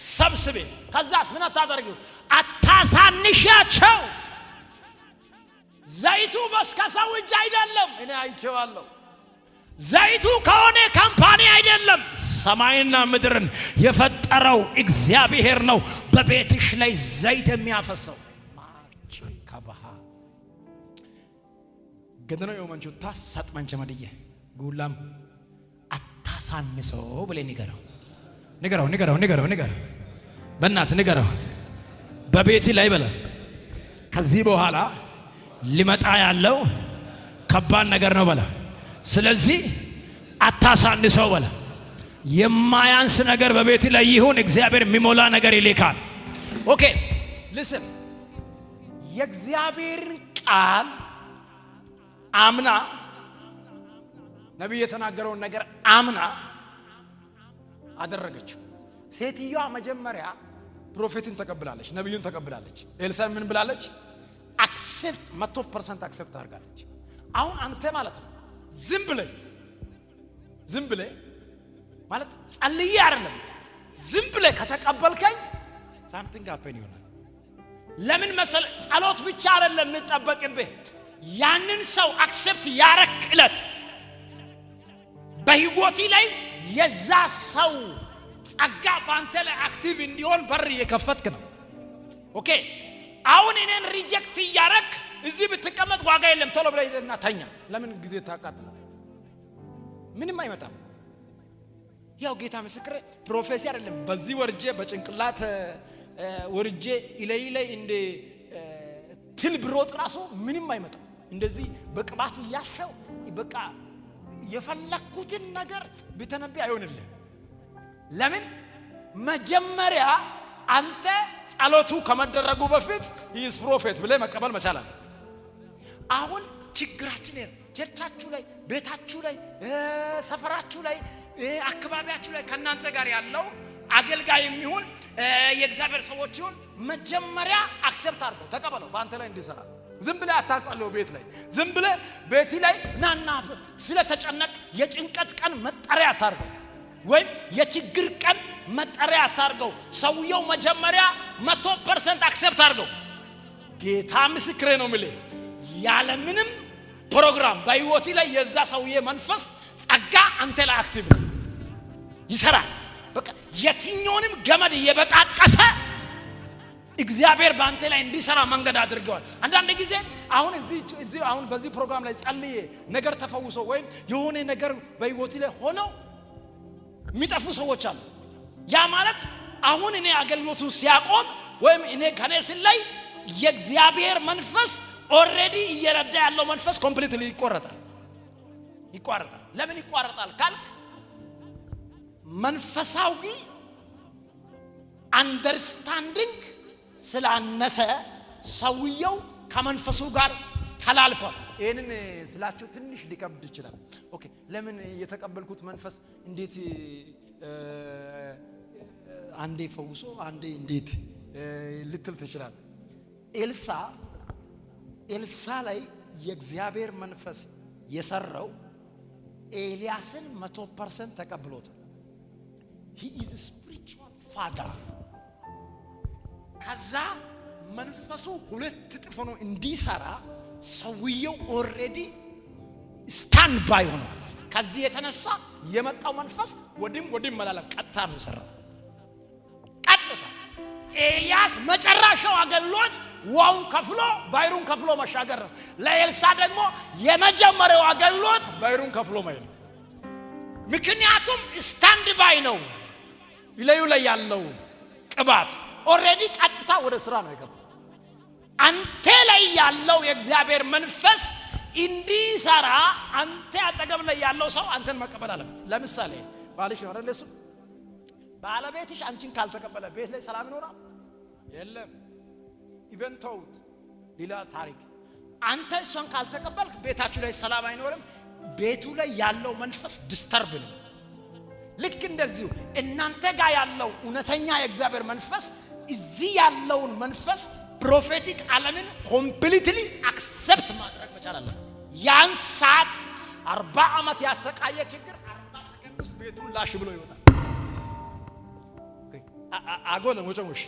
ሰብስቤ። ከዛስ ምን አታደርጊው? አታሳንሻቸው። ዘይቱ በስከሰው እጅ አይደለም፣ እኔ አይቼዋለሁ። ዘይቱ ከሆነ ካምፓኒ አይደለም፣ ሰማይና ምድርን የፈጠረው እግዚአብሔር ነው በቤትሽ ላይ ዘይት የሚያፈሰው። ገደነው የመንቹታ ሳጥመንቸ መድየ ጉላም አታሳንሰው ብለ ንገረው በእናት ንገረው በቤት ላይ በለ ከዚህ በኋላ ሊመጣ ያለው ከባድ ነገር ነው በለ ስለዚህ አታሳንሰው በለ የማያንስ ነገር በቤት ላይ ይሁን እግዚአብሔር የሚሞላ ነገር ይልካል ኦኬ listen የእግዚአብሔርን ቃል አምና ነብይ የተናገረውን ነገር አምና አደረገችው ሴትዮዋ መጀመሪያ ፕሮፌትን ተቀብላለች ነብዩን ተቀብላለች ኤልሳዕ ምን ብላለች አክሴፕት 100% አክሴፕት አድርጋለች አሁን አንተ ማለት ነው ዝም ብለህ ማለት ጸልዬ አይደለም ዝም ብለህ ከተቀበልከኝ something happen ይሆናል ለምን መሰለ ጸሎት ብቻ አይደለም የምትጠበቅብህ ያንን ሰው አክሴፕት ያረክለት በህይወቴ ላይ የዛ ሰው ጸጋ ባንተ ላይ አክቲቭ እንዲሆን በር የከፈትክ ነው ኦኬ አሁን እኔን ሪጀክት ያረክ እዚህ ብትቀመጥ ዋጋ የለም ቶሎ ብለህና ተኛ ለምን ጊዜ ታቃጥላለህ ምንም አይመጣም ያው ጌታ ምስክር ፕሮፌሲ አይደለም በዚህ ወርጄ በጭንቅላት ወርጄ ኢላይ እንደ ትል ብሮጥ ራሱ ምንም አይመጣም እንደዚህ በቅባት ያሻው በቃ የፈለኩትን ነገር ቢተነብይ አይሆንልህ ለምን መጀመሪያ አንተ ጸሎቱ ከመደረጉ በፊት ኢስ ፕሮፌት ብለ መቀበል መቻል አለ አሁን ችግራችን ቸርቻችሁ ላይ ቤታችሁ ላይ ሰፈራችሁ ላይ አካባቢያችሁ ላይ ከናንተ ጋር ያለው አገልጋይ የሚሆን የእግዚአብሔር ሰዎች ይሁን መጀመሪያ አክሰፕት አድርገው ተቀበለው ባንተ ላይ እንዲሰራ ዝም ብለ አታጻለው ቤት ላይ ዝም ብለ ቤት ላይ ናና ስለተጨነቅ የጭንቀት ቀን መጠሪያ አታርገው ወይ የችግር ቀን መጠሪያ አታርገው ሰውየው መጀመሪያ 100% አክሰፕት አድርገው ጌታ ምስክሬ ነው ምለ ያለ ምንም ፕሮግራም በህይወቴ ላይ የዛ ሰውዬ መንፈስ ጸጋ አንተ ላይ አክቲቭ ይሰራል በቃ የትኛውንም ገመድ የበጣቀሰ እግዚአብሔር ባንተ ላይ እንዲሰራ መንገድ አድርገዋል አንዳንድ ጊዜ አሁን እዚህ አሁን በዚህ ፕሮግራም ላይ ጸልዬ ነገር ተፈውሶ ወይ የሆነ ነገር በህይወቴ ላይ ሆኖ የሚጠፉ ሰዎች አሉ ያ ማለት አሁን እኔ አገልግሎቱ ሲያቆም ወይም እኔ ከኔ ላይ የእግዚአብሔር መንፈስ ኦሬዲ እየረዳ ያለው መንፈስ ኮምፕሊትሊ ይቆረጣል ለምን ይቆረጣል ካልክ መንፈሳዊ አንደርስታንዲንግ ስላነሰ ሰውየው ከመንፈሱ ጋር ተላልፏል ይሄንን ስላችሁ ትንሽ ሊከብድ ይችላል ኦኬ ለምን የተቀበልኩት መንፈስ እንዴት አንዴ ፈውሶ አንዴ እንዴት ልትል ትችላል ኤልሳዕ ላይ የእግዚአብሔር መንፈስ የሰራው ኤልያስን 100% ተቀብሎታል he is a spiritual father ከዛ መንፈሱ ሁለት ጥፍ ሆኖ እንዲሰራ ሰውየው ኦሬዲ ስታንድ ባይ ሆኗል ከዚህ የተነሳ የመጣው መንፈስ ወዲም መላለም ቀጥታ ነው ሰራው ቀጥታ ኤልያስ መጨረሻው አገልግሎት ዋውን ከፍሎ ባይሩን ከፍሎ መሻገር ነው ለኤልሳዕ ደግሞ የመጀመሪያው አገልግሎት ባይሩን ከፍሎ መሄድ ምክንያቱም ስታንድ ባይ ነው ይለዩ ላይ ያለው ቅባት ኦሬዲ ቀጥታ ወደ ስራ ነው የገባው አንተ ላይ ያለው የእግዚአብሔር መንፈስ እንዲሰራ አንተ አጠገብ ላይ ያለው ሰው አንተን መቀበል አለ ለምሳሌ ባልሽ ነው አይደል እሱ ባለቤትሽ አንቺን ካልተቀበለ ቤት ላይ ሰላም ይኖራል የለም ኢቨንቶት ሌላ ታሪክ አንተ እሷን ካልተቀበልክ ቤታችሁ ላይ ሰላም አይኖርም ቤቱ ላይ ያለው መንፈስ ዲስተርብ ነው ልክ እንደዚሁ እናንተ ጋር ያለው እውነተኛ የእግዚአብሔር መንፈስ እዚህ ያለውን መንፈስ ፕሮፌቲክ ዓለምን ኮምፕሊትሊ አክሰፕት ማድረግ መቻል አለ ያን ሰዓት 40 ዓመት ያሰቃየ ችግር 40 ሰከንድ ውስጥ ቤቱን ላሽ ብሎ ይወጣል አጎለ ወጨውሽ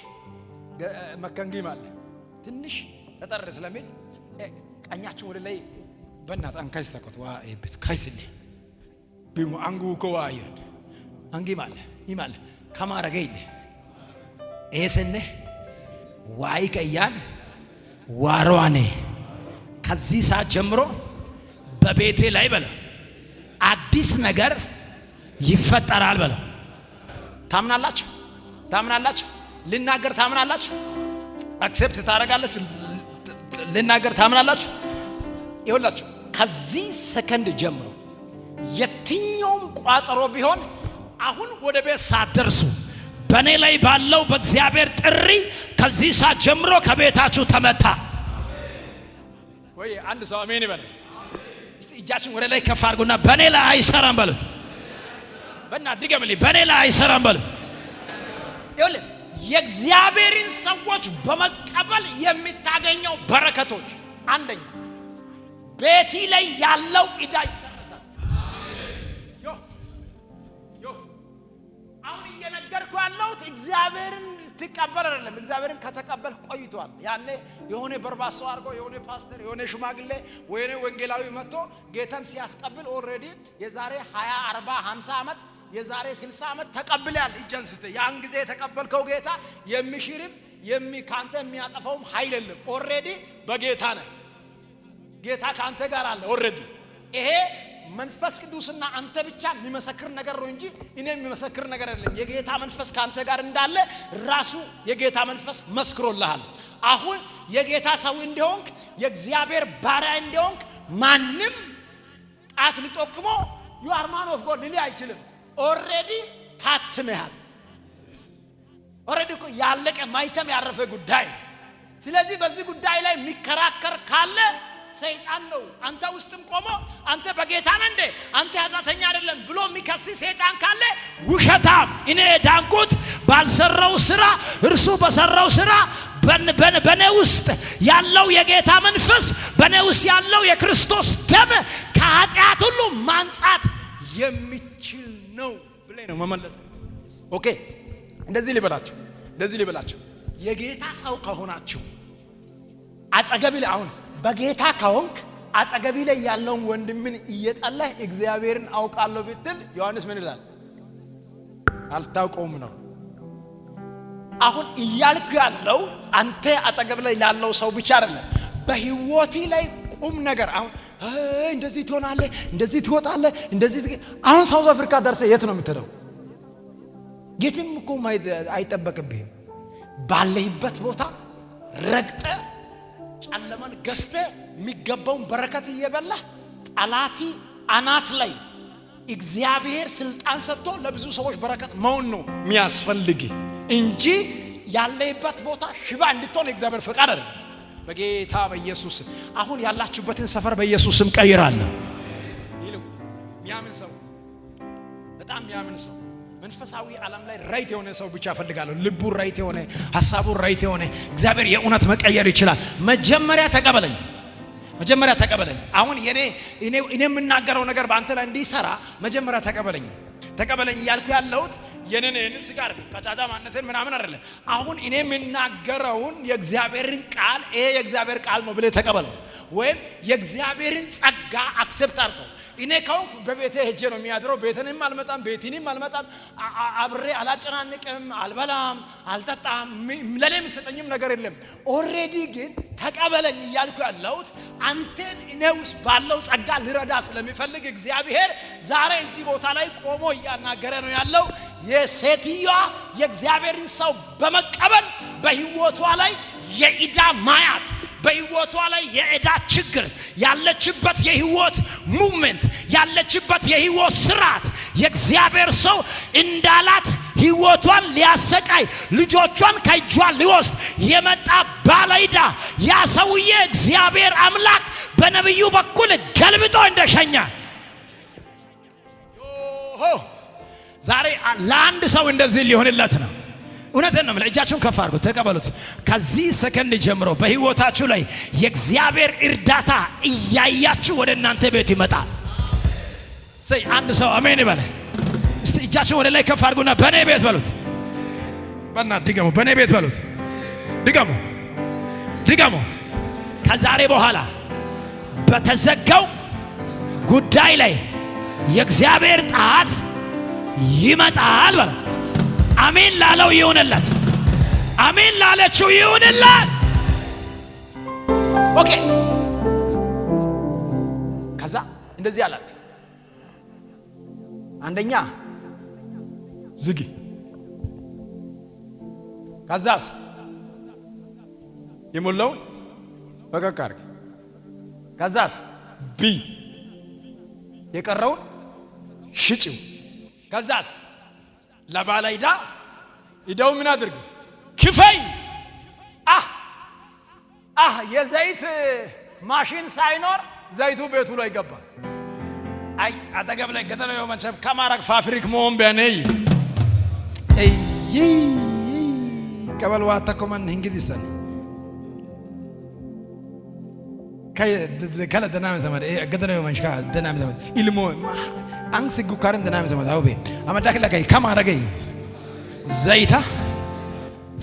መከንጊ ማለት ትንሽ ተጠር ስለሚል ቀኛችሁ ወደ ላይ በእናት አንካይስ ተቆጥዋ እበት ካይስሊ ቢሙ አንጉ ኮዋየን አንጊ ማለት ይማል ከማረገይለ ኤሰነ ዋይ ቀያን ዋሯኔ ከዚህ ሰዓት ጀምሮ በቤቴ ላይ በለው አዲስ ነገር ይፈጠራል በለው። ታምናላችሁ? ታምናላችሁ? ልናገር ታምናላችሁ? አክሴፕት ታደርጋላችሁ? ልናገር ታምናላችሁ? ይኸውላችሁ ከዚህ ሰከንድ ጀምሮ የትኛውም ቋጠሮ ቢሆን አሁን ወደ ቤት ሳትደርሱ በእኔ ላይ ባለው በእግዚአብሔር ጥሪ ከዚህ ሰዓት ጀምሮ ከቤታችሁ ተመታ። ወይ አንድ ሰው አሜን ይበል። እስቲ እጃችሁን ወደ ላይ ከፍ አድርጉና በእኔ ላይ አይሰራም በሉት። በእና ድገምልኝ፣ በእኔ ላይ አይሰራም በሉት። ይኸውልህ የእግዚአብሔርን ሰዎች በመቀበል የሚታገኘው በረከቶች፣ አንደኛ ቤቲ ላይ ያለው ዕዳ ይሰረታል። አሁን እየነገርኩ ያለሁት እግዚአብሔርን ትቀበል አይደለም። እግዚአብሔርን ከተቀበል ቆይቷል። ያኔ የሆነ በርባሶ አድርጎ የሆነ ፓስተር የሆነ ሽማግሌ ወይኔ ወንጌላዊ መጥቶ ጌታን ሲያስቀብል ኦልሬዲ የዛሬ 20 40 50 ዓመት የዛሬ 60 ዓመት ተቀብለሃል። እጅን ስተ ያን ጊዜ የተቀበልከው ጌታ የሚሽርም ካንተ የሚያጠፋውም ኃይል የለም። ኦልሬዲ በጌታ ነህ። ጌታ ካንተ ጋር አለ ኦልሬዲ። ይሄ መንፈስ ቅዱስና አንተ ብቻ የሚመሰክር ነገር ነው እንጂ እኔ የሚመሰክር ነገር አይደለም። የጌታ መንፈስ ካንተ ጋር እንዳለ ራሱ የጌታ መንፈስ መስክሮልሃል። አሁን የጌታ ሰው እንደሆንክ የእግዚአብሔር ባሪያ እንደሆንክ ማንም ጣት ሊጠቁሞ you are man of God ሊል አይችልም። ኦልሬዲ ታትመሃል። ኦልሬዲ እኮ ያለቀ ማይተም ያረፈ ጉዳይ። ስለዚህ በዚህ ጉዳይ ላይ የሚከራከር ካለ ሰይጣን ነው። አንተ ውስጥም ቆሞ አንተ በጌታ ነህ እንዴ አንተ ኃጢአተኛ አይደለም ብሎ የሚከስ ሰይጣን ካለ ውሸታም። እኔ ዳንኩት ባልሰራው ስራ እርሱ በሰራው ስራ በኔ ውስጥ ያለው የጌታ መንፈስ በኔ ውስጥ ያለው የክርስቶስ ደም ከኃጢአት ሁሉ ማንጻት የሚችል ነው ብለህ ነው መመለስ። ኦኬ እንደዚህ ሊበላችሁ የጌታ ሰው ከሆናችሁ አጠገብ ላይ አሁን በጌታ ከሆንክ አጠገብ ላይ ያለውን ወንድምን እየጠላህ እግዚአብሔርን አውቃለሁ ብትል ዮሐንስ ምን ይላል? አልታውቀውም ነው። አሁን እያልኩ ያለው አንተ አጠገብ ላይ ያለው ሰው ብቻ አይደለም፣ በህይወቴ ላይ ቁም ነገር አሁን እንደዚህ ትሆናለህ፣ እንደዚህ ትወጣለህ፣ እንደዚህ አሁን ሳውዝ አፍሪካ ደርሰህ የት ነው የምትሄደው? የትም እኮ አይጠበቅብህም። ባለህበት ቦታ ረግጠ ጨለማን ገዝተ የሚገባውን በረከት እየበላህ ጠላቲ አናት ላይ እግዚአብሔር ስልጣን ሰጥቶ ለብዙ ሰዎች በረከት መሆን ነው የሚያስፈልግ እንጂ ያለህበት ቦታ ሽባ እንድትሆን የእግዚአብሔር ፈቃድ አይደለም። በጌታ በኢየሱስ አሁን ያላችሁበትን ሰፈር በኢየሱስም ቀይራለሁ። የሚያምን ሰው በጣም የሚያምን ሰው መንፈሳዊ ዓለም ላይ ራይት የሆነ ሰው ብቻ ፈልጋለሁ። ልቡ ራይት የሆነ ሐሳቡ ራይት የሆነ እግዚአብሔር የእውነት መቀየር ይችላል። መጀመሪያ ተቀበለኝ። አሁን እኔ የምናገረው ነገር በአንተ ላይ እንዲሰራ መጀመሪያ ተቀበለኝ እያልኩ ያለሁት የኔን ስጋር ከጫጫ ማንነትን ምናምን አይደለም። አሁን እኔ የምናገረውን የእግዚአብሔርን ቃል ይሄ የእግዚአብሔር ቃል ነው ብለህ ተቀበለው። ወይም የእግዚአብሔርን ጸጋ አክሴፕት አድርገው። እኔ ከሆንኩ በቤቴ ሄጄ ነው የሚያድረው። ቤትንም አልመጣም፣ ቤቲንም አልመጣም፣ አብሬ አላጨናንቅም፣ አልበላም፣ አልጠጣም፣ ለኔ የሚሰጠኝም ነገር የለም። ኦልሬዲ ግን ተቀበለኝ እያልኩ ያለሁት አንተን እኔ ውስጥ ባለው ጸጋ ልረዳ ስለሚፈልግ እግዚአብሔር ዛሬ እዚህ ቦታ ላይ ቆሞ እያናገረ ነው ያለው። የሴትዮዋ የእግዚአብሔርን ሰው በመቀበል በህይወቷ ላይ የዕዳ ማያት በህይወቷ ላይ የዕዳ ችግር ያለችበት የህይወት ሙቭመንት ያለችበት የህይወት ስርዓት የእግዚአብሔር ሰው እንዳላት ህይወቷን ሊያሰቃይ ልጆቿን ከእጇ ሊወስድ የመጣ ባለዕዳ ያ ሰውዬ እግዚአብሔር አምላክ በነብዩ በኩል ገልብጦ እንደሸኛ ዛሬ ለአንድ ሰው እንደዚህ ሊሆንለት ነው። እውነትን ነው። እጃችሁን ከፍ አድርጉ፣ ተቀበሉት። ከዚህ ሰከንድ ጀምሮ በህይወታችሁ ላይ የእግዚአብሔር እርዳታ እያያችሁ ወደ እናንተ ቤት ይመጣል። ሰይ አንድ ሰው አሜን ይበል። እስቲ እጃችሁን ወደ ላይ ከፍ አድርጉና በኔ ቤት በሉት። ድገሙ፣ በኔ ቤት በሉት። ድገሙ። ከዛሬ በኋላ በተዘጋው ጉዳይ ላይ የእግዚአብሔር ጣት ይመጣል በሉ። አሜን ላለው ይሁንለት። አሜን ላለችው ይሁንለት። ኦኬ ከዛ እንደዚህ አላት። አንደኛ ዝጊ፣ ከዛስ የሞላውን በቀቅ አድርጊ፣ ከዛስ ቢ የቀረውን ሽጪው፣ ከዛስ ለባለ ዕዳ ዕዳው ምን አድርግ ክፈይ። የዘይት ማሽን ሳይኖር ዘይቱ ቤቱ ላይ ገባ። አይ አጠገብ ላይ ገተለው መንቸብ ከማረግ ፋብሪክ መሆን ቢያነይ ቀበል ዋታ ኮማን እንግዲህ ሰኒ ከለ ደናም ዘመድ ገተለው መንሽካ ደናም ዘመድ ኢልሞ አንስ ጉካርም ደናም ዘመድ አውቤ አመዳክ ለከይ ከማረገይ ዘይታ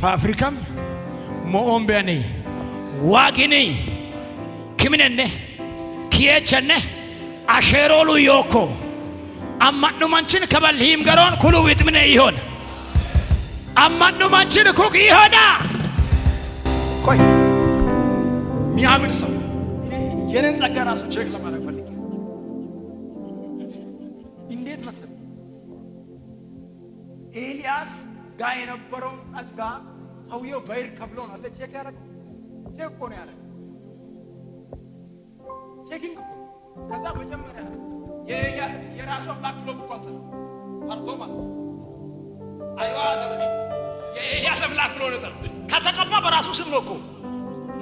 ፋብሪካም መሆን ቢያነይ ዋጊኒ ክምነነ ኪየቸነ አሸሮሉ ዮኮ አማኑ ማንችን ከበልሂም ገሮን ኩሉ ይጥምነ ይሆን አማኑ ማንችን ኩክ ይሆና ቆይ ሚያምን ሰው የነን ጸጋ ራሱ ቼክ ለማድረግ ፈልጌ እንዴት መሰለ ኤልያስ ጋር የነበረው ጸጋ ሰውየው ባይር ከብሎ ነው አለ ቼክ ያደረገው ቼክ ሆነ ያለ ቼኪንግ ከዛ መጀመሪያ የኤልያስ የራሱ አምላክ ብሎ ቆልተ ፈርቶማ አይዋ ተበች የኤልያስ አምላክ ብሎ ነው ከተቀባ በራሱ ስም ነው እኮ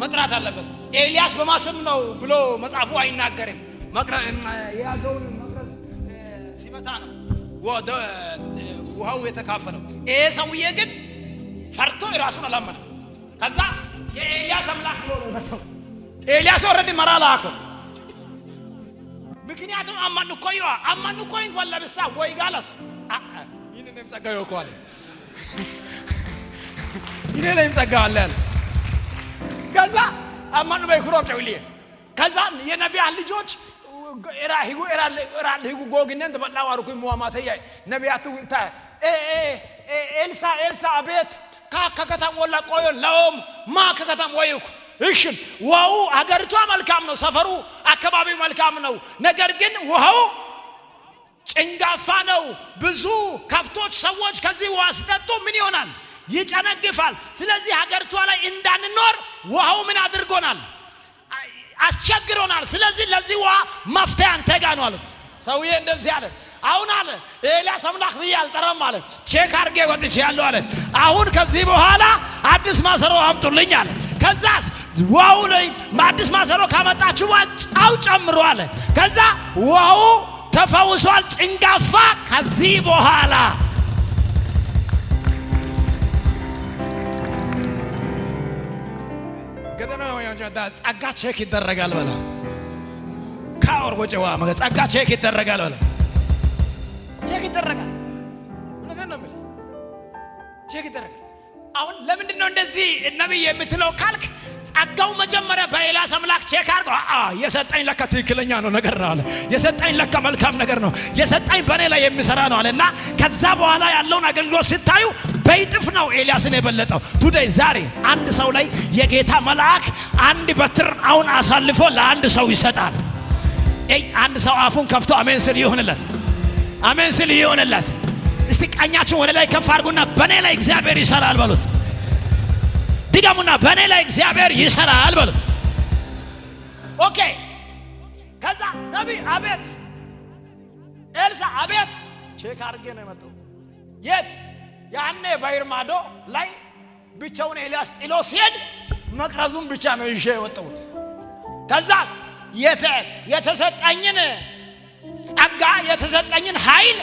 መጥራት አለበት። ኤልያስ በማሰም ነው ብሎ መጽሐፉ አይናገርም። የያዘውን መቅረዝ ሲመታ ነው ወደ ውሃው የተካፈለው። ይሄ ሰውዬ ግን ፈርቶ የራሱን አላመነ። ከዛ የኤልያስ አምላክ ብሎ ነው መጣው። ኤልያስ ወረድ መራላከው ምክንያቱም አማኑ ኮይን ወላ በሳ ወይ ጋላስ ይሄንን ጸጋው ይቆዋል ይሄንን ጸጋው አለ። ከዛ አማኑ በይኩሮም ጨውልዬ ከዛ የነቢያት ልጆች ኤራሂጉ ጎግነን ተበላዋሩኩ ሙአማተያ ነቢያቱ ታ ኤልሳ አቤት ከከተማ ወላ ቆዮን ለኦም ማ ከከተማ ወይኩ እሺ ውሃው አገሪቷ መልካም ነው፣ ሰፈሩ አካባቢው መልካም ነው። ነገር ግን ውሃው ጭንጋፋ ነው። ብዙ ከፍቶች ሰዎች ከዚህ ውሃ ሲጠጡ ምን ይሆናል? ይጨነግፋል። ስለዚህ ሀገሪቷ ላይ እንዳንኖር ውሃው ምን አድርጎናል? አስቸግሮናል። ስለዚህ ለዚህ ውሃ መፍትሄ አንተ ጋር ነው አሉት። ሰውዬ እንደዚህ አለ። አሁን አለ ኤልያስ አምላክ ብዬ አልጠራም አለ። ቼክ አድርጌ ወጥቻለሁ አለ። አሁን ከዚህ በኋላ አዲስ ማሰሮ አምጡልኝ አለ። ከዛስ ውሃው ላይ አዲስ ማሰሮ ካመጣችሁ ጨው ጨምሩ አለ። ከዛ ውሃው ተፈውሷል። ጭንጋፋ ከዚህ በኋላ ገደና ያንጃዳ ጸጋ ቼክ ይደረጋል በላ ካወር ወጨዋ ማጋ ጸጋ ቼክ ይደረጋል በላ ቼክ ይደረጋል። እነዚህ ነው ቼክ ይደረጋል። አሁን ለምንድን ነው እንደዚህ ነብይ የምትለው ካልክ ጸጋው መጀመሪያ በኤልያስ አምላክ ቼክ አድርጎ የሰጠኝ ለካ ትክክለኛ ነው ነገር ነው አለ። የሰጠኝ ለካ መልካም ነገር ነው፣ የሰጠኝ በኔ ላይ የሚሰራ ነው አለና ከዛ በኋላ ያለውን አገልግሎት ስታዩ በይጥፍ ነው ኤልያስን የበለጠው። ቱዴይ ዛሬ አንድ ሰው ላይ የጌታ መልአክ አንድ በትር አሁን አሳልፎ ለአንድ ሰው ይሰጣል። አንድ ሰው አፉን ከፍቶ አሜን ስል ይሁንለት፣ አሜን ስል ይሁንለት። እስቲ ቀኛችሁን ወደ ላይ ከፍ አድርጉና በኔ ላይ እግዚአብሔር ይሰራል በሉት። ድጋሙና በኔ ላይ እግዚአብሔር ይሰራል በሉት። ኦኬ። ከዛ ነብይ አቤት፣ ኤልሳ አቤት። ቼክ አድርጌ ነው የመጣው። የት? ያኔ ባሕር ማዶ ላይ ብቻውን ኤልያስ ጥሎ ሲሄድ መቅረዙን ብቻ ነው ይዤ የወጣሁት። ከዛስ የተሰጠኝን ጸጋ የተሰጠኝን ኃይል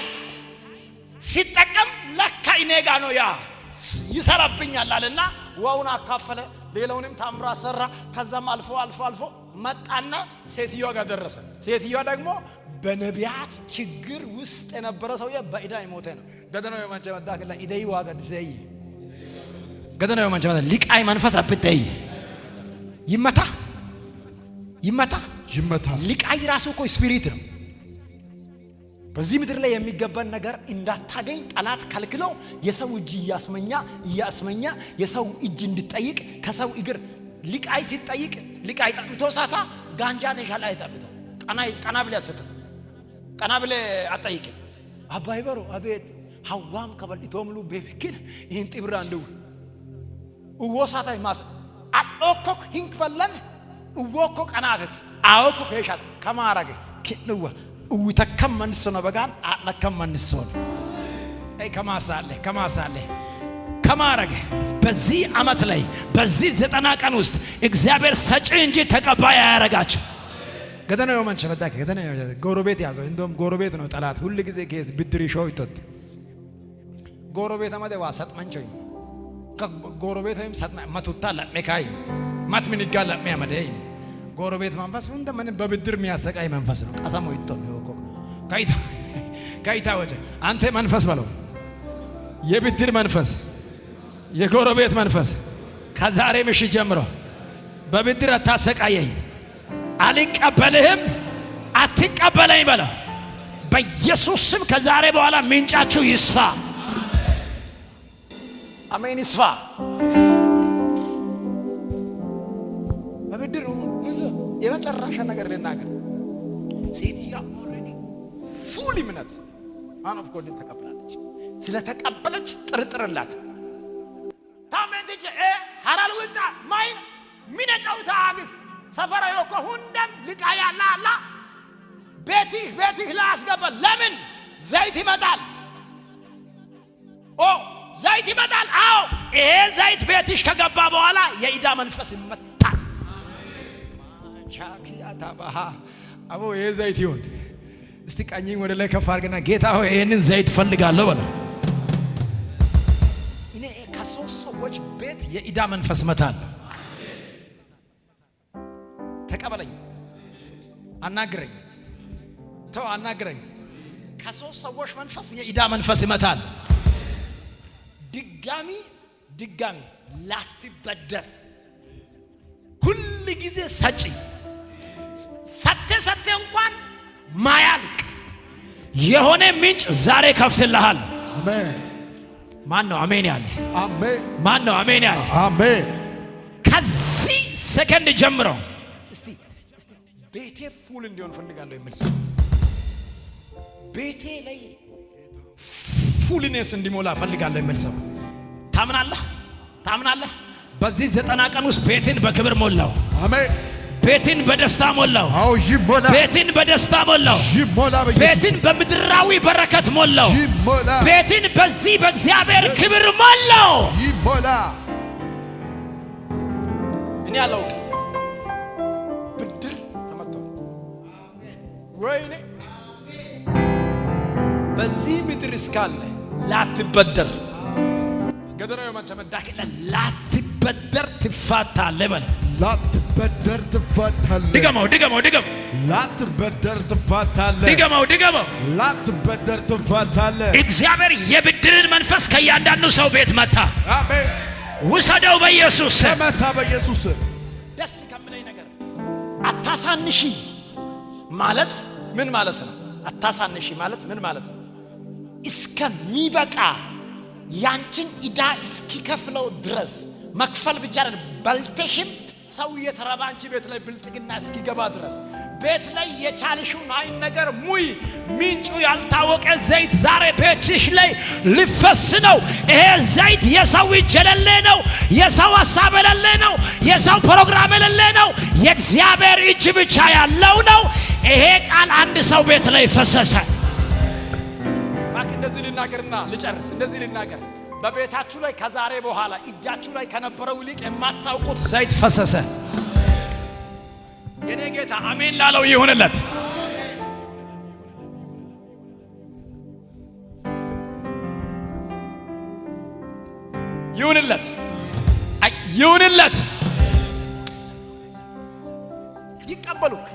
ሲጠቀም ለካ እኔ ጋ ነው ያ ይሰራብኛል አለና ውሃውን አካፈለ፣ ሌላውንም ታምራ ሰራ። ከዛም አልፎ መጣና ሴትዮዋ ጋር ደረሰ። ሴትዮዋ ደግሞ በነቢያት ችግር ውስጥ የነበረ ሰውዬ በዕዳ የሞተ ነው። ገደና የማንጨመዳ ከላ ኢደይ ዋጋ ድዘይ ገደና የማንጨመዳ ሊቃይ መንፈስ አብተይ ይመታ ሊቃይ ራሱ እኮ ስፒሪት ነው። በዚህ ምድር ላይ የሚገባን ነገር እንዳታገኝ ጠላት ከልክሎ የሰው እጅ እያስመኛ የሰው እጅ እንድትጠይቅ ከሰው እግር ሊቃይ ሲጠይቅ ሊቃይ ጠምቶ ሳታ ጋንጃ ተሻለ አይጠምቶ ቀና ብለ ያሰጥ ቀና ብለ አጠይቅ አባይ በሮ አቤት ሐዋም ከበልቶምሉ በብክን ይህን ጥብራ እንደው ወሳታይ ማስ አጥቆክ ሂንክ በለም ወኮ ቀናት አውኮ ከሻት ከማራገ ከነዋ ወተከመን ሰነ በጋን አለከመን ሰነ አይ ከማሳለ ከማራገ በዚህ አመት ላይ በዚህ 90 ቀን ውስጥ እግዚአብሔር ሰጪ እንጂ ተቀባይ አያረጋችሁ። ገደናው ማንቸ በዳከ ገደናው ጎረቤት ያዘው እንደውም ጎረቤት ነው ጠላት ሁሉ ጊዜ ከስ ብድር ይሾው ይተት ጎረቤት አመደ ዋሰጥ መንቾይ ከጎረቤትም ሰጥ ማቱታ ለሜካይ ማት ምን ይጋላ የሚያመደይ ጎረቤት መንፈስ እንደምን በብድር የሚያሰቃይ መንፈስ ነው። ቀሰሞ ይተው ነው ካይታ ወደ አንተ መንፈስ በለው የብድር መንፈስ የጎረቤት መንፈስ ከዛሬ ምሽት ጀምሮ በብድር አታሰቃየኝ አልቀበልህም አትቀበለኝ በለው በኢየሱስ ስም ከዛሬ በኋላ ምንጫችሁ ይስፋ። አሜን ይስፋ። በብድር የመጨረሻ ነገር ልናገር ሴትያ ኦልሬዲ ፉል እምነት ማን ኦፍ ጎድ ተቀበላለች። ስለተቀበለች ጥርጥርላት ታመንትጀ ሐራል ወጣ ማይን ሚነጫው ታግስ ሰፈራ ይወኮ ሁንደም ልቃያላ አላ ቤትህ ላስገባ ለምን ዘይት ይመጣል ዘይት ይመጣል። አዎ ይሄ ዘይት ቤትሽ ከገባ በኋላ የኢዳ መንፈስ ይመታል። ማቻኪያታ ባሃ አቦ ይሄ ዘይት ይሁን እስቲ ቀኝኝ ወደ ላይ ከፍ አድርገና ጌታ ሆይ ይሄንን ዘይት ፈልጋለሁ በለው። እኔ ከሶስት ሰዎች ቤት የኢዳ መንፈስ መታል። ተቀበለኝ አናግረኝ ተው አናግረኝ። ከሶስት ሰዎች መንፈስ የኢዳ መንፈስ ይመታል። ድጋሚ ላትበደር ሁል ጊዜ ሰጪ ሰተ እንኳን ማያልቅ የሆነ ምንጭ ዛሬ ከፍትልሃል። አሜን። ማን ነው አሜን ያለ? አሜን። ማን ነው አሜን ያለ? አሜን። ከዚህ ሰከንድ ጀምሮ እስቲ ቤቴ ፉል እንዲሆን ፈልጋለሁ የሚል ሰው ቤቴ ላይ ፉልነስ እንዲሞላ ፈልጋለሁ የሚል ሰው ታምናለህ? በዚህ 90 ቀን ውስጥ ቤትን በክብር ሞላው። አሜን። ቤትን በደስታ ሞላው። አው ይሞላ። ቤትን በደስታ ሞላው። ይሞላ። ቤትን በምድራዊ በረከት ሞላው። ይሞላ። ቤትን በዚህ በእግዚአብሔር ክብር ሞላው። ይሞላ። እኔ ያለው ብድር ተመቷል። ወይኔ በዚህ ምድር እስካለ ላትበደር ገደራው ማንቸመዳከለ ላትበደር ትፋታለህ በለ። ላትበደር ትፋታለህ። ድገመው ላትበደር ትፋታለህ። ድገመው ላትበደር ትፋታለህ። እግዚአብሔር የብድርን መንፈስ ከእያንዳንዱ ሰው ቤት መታ። አሜን። ውሰደው በኢየሱስ መታ በኢየሱስ። ደስ ከሚለኝ ነገር አታሳንሺ ማለት ምን ማለት ነው? አታሳንሺ ማለት ምን ማለት ነው? እስከሚበቃ ያንቺን ኢዳ እስኪከፍለው ድረስ መክፈል ብቻ አይደለም፣ በልተሽም ሰው የተረባ አንቺ ቤት ላይ ብልጥግና እስኪገባ ድረስ ቤት ላይ የቻልሽውን አይን ነገር ሙይ። ምንጩ ያልታወቀ ዘይት ዛሬ ቤትሽ ላይ ሊፈስ ነው። ይሄ ዘይት የሰው እጅ የሌለ ነው፣ የሰው ሐሳብ የሌለ ነው፣ የሰው ፕሮግራም የሌለ ነው፣ የእግዚአብሔር እጅ ብቻ ያለው ነው። ይሄ ቃል አንድ ሰው ቤት ላይ ፈሰሰ። እንደዚህ ልናገርና ልጨርስ። እንደዚህ ልናገር፣ በቤታችሁ ላይ ከዛሬ በኋላ እጃችሁ ላይ ከነበረው ይልቅ የማታውቁት ዘይት ፈሰሰ። የኔ ጌታ አሜን ላለው ይሁንለት። ይሁንለት። ይቀበሉክ